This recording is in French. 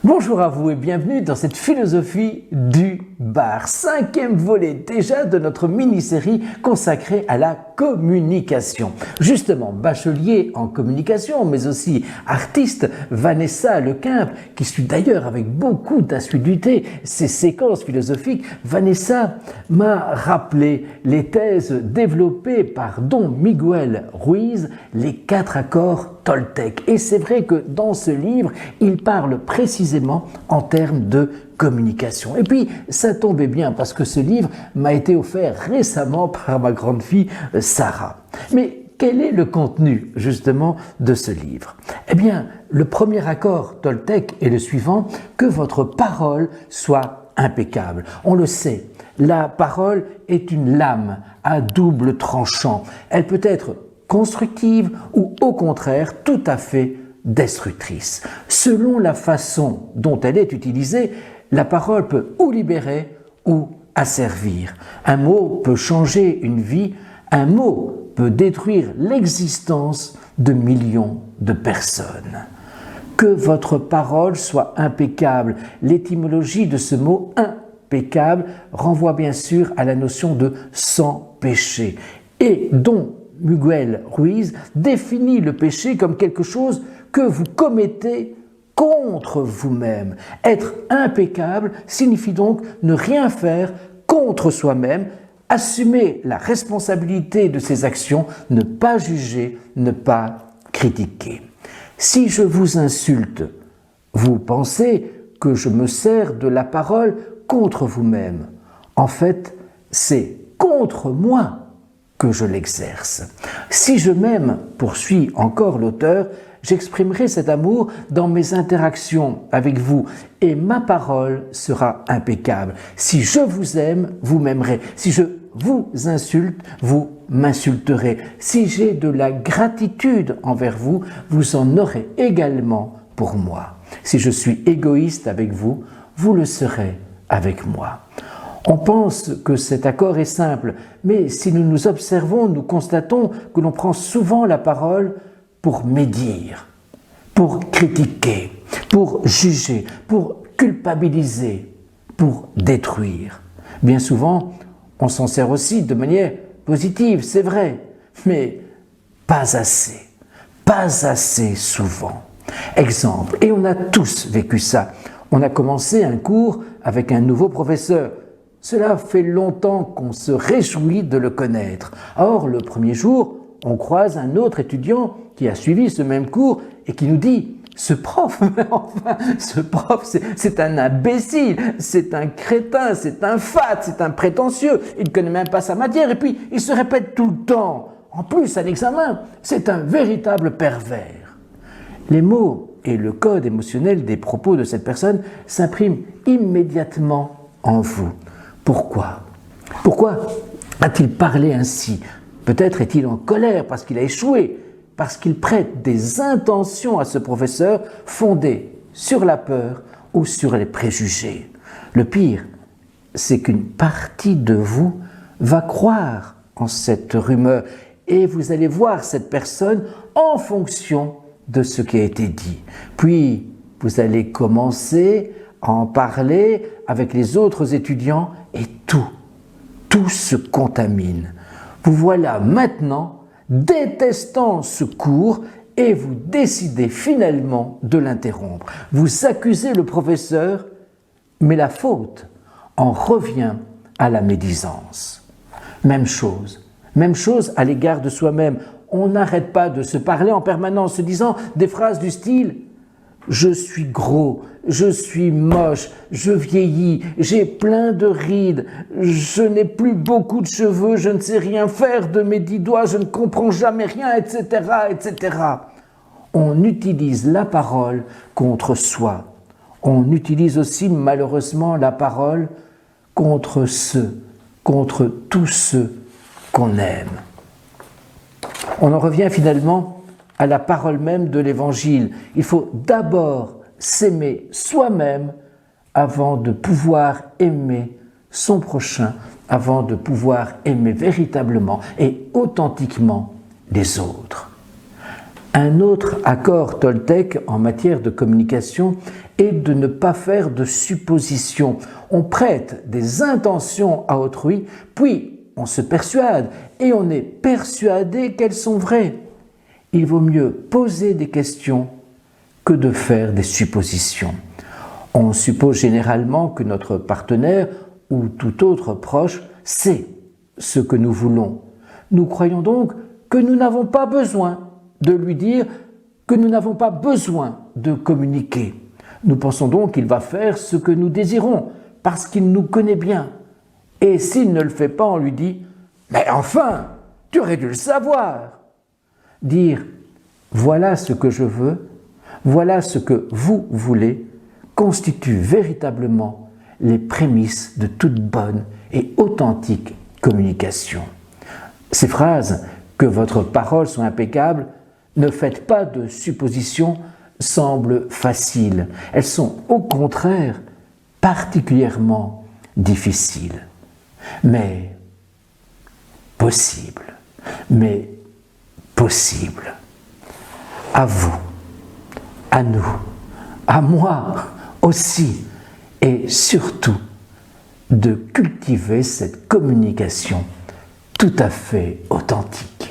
Bonjour à vous et bienvenue dans cette philosophie du bar, 5e volet déjà de notre mini-série consacrée à la communication. Justement, bachelier en communication, mais aussi artiste, Vanessa Lequimp, qui suit d'ailleurs avec beaucoup d'assiduité ces séquences philosophiques, Vanessa m'a rappelé les thèses développées par Don Miguel Ruiz, les 4 accords Toltec. Et c'est vrai que dans ce livre, il parle précisément en termes de communication. Et puis, ça tombait bien parce que ce livre m'a été offert récemment par ma grande fille Sarah. Mais quel est le contenu justement de ce livre? Eh bien, le premier accord Toltec est le suivant: que votre parole soit impeccable. On le sait, la parole est une lame à double tranchant. Elle peut être constructive ou au contraire tout à fait destructrice. Selon la façon dont elle est utilisée, la parole peut ou libérer ou asservir. Un mot peut changer une vie, un mot peut détruire l'existence de millions de personnes. Que votre parole soit impeccable. L'étymologie de ce mot impeccable renvoie bien sûr à la notion de sans péché et dont Miguel Ruiz définit le péché comme quelque chose que vous commettez contre vous-même. Être impeccable signifie donc ne rien faire contre soi-même, assumer la responsabilité de ses actions, ne pas juger, ne pas critiquer. Si je vous insulte, vous pensez que je me sers de la parole contre vous-même. En fait, c'est contre moi que je l'exerce. Si je m'aime, poursuit encore l'auteur, j'exprimerai cet amour dans mes interactions avec vous et ma parole sera impeccable. Si je vous aime, vous m'aimerez. Si je vous insulte, vous m'insulterez. Si j'ai de la gratitude envers vous, vous en aurez également pour moi. Si je suis égoïste avec vous, vous le serez avec moi. On pense que cet accord est simple, mais si nous nous observons, nous constatons que l'on prend souvent la parole pour médire, pour critiquer, pour juger, pour culpabiliser, pour détruire. Bien souvent, on s'en sert aussi de manière positive, c'est vrai, mais pas assez souvent. Exemple, et on a tous vécu ça, on a commencé un cours avec un nouveau professeur. Cela fait longtemps qu'on se réjouit de le connaître. Or, le premier jour, on croise un autre étudiant qui a suivi ce même cours et qui nous dit « Ce prof, c'est un imbécile, c'est un crétin, c'est un fat, c'est un prétentieux, il ne connaît même pas sa matière et puis il se répète tout le temps. En plus, à l'examen, c'est un véritable pervers. » Les mots et le code émotionnel des propos de cette personne s'impriment immédiatement en vous. Pourquoi a-t-il parlé ainsi? Peut-être est-il en colère parce qu'il a échoué, parce qu'il prête des intentions à ce professeur fondées sur la peur ou sur les préjugés. Le pire, c'est qu'une partie de vous va croire en cette rumeur et vous allez voir cette personne en fonction de ce qui a été dit. Puis, vous allez commencer à en parler avec les autres étudiants et tout se contamine. Vous voilà maintenant détestant ce cours et vous décidez finalement de l'interrompre. Vous accusez le professeur, mais la faute en revient à la médisance. Même chose à l'égard de soi-même. On n'arrête pas de se parler en permanence, se disant des phrases du style « Je suis gros, je suis moche, je vieillis, j'ai plein de rides, je n'ai plus beaucoup de cheveux, je ne sais rien faire de mes 10 doigts, je ne comprends jamais rien, etc., etc. » On utilise la parole contre soi. On utilise aussi malheureusement la parole contre tous ceux qu'on aime. On en revient finalement à la parole même de l'Évangile. Il faut d'abord s'aimer soi-même avant de pouvoir aimer son prochain, avant de pouvoir aimer véritablement et authentiquement les autres. Un autre accord Toltec en matière de communication est de ne pas faire de suppositions. On prête des intentions à autrui, puis on se persuade et on est persuadé qu'elles sont vraies. Il vaut mieux poser des questions que de faire des suppositions. On suppose généralement que notre partenaire ou tout autre proche sait ce que nous voulons. Nous croyons donc que nous n'avons pas besoin de lui dire, que nous n'avons pas besoin de communiquer. Nous pensons donc qu'il va faire ce que nous désirons, parce qu'il nous connaît bien. Et s'il ne le fait pas, on lui dit « Mais enfin, tu aurais dû le savoir !» Dire « Voilà ce que je veux, voilà ce que vous voulez » constitue véritablement les prémices de toute bonne et authentique communication. Ces phrases « Que votre parole soit impeccable » ne faites pas de suppositions semblent faciles. Elles sont au contraire particulièrement difficiles. Mais possibles. Mais possibles. À vous, à nous, à moi aussi, et surtout de cultiver cette communication tout à fait authentique.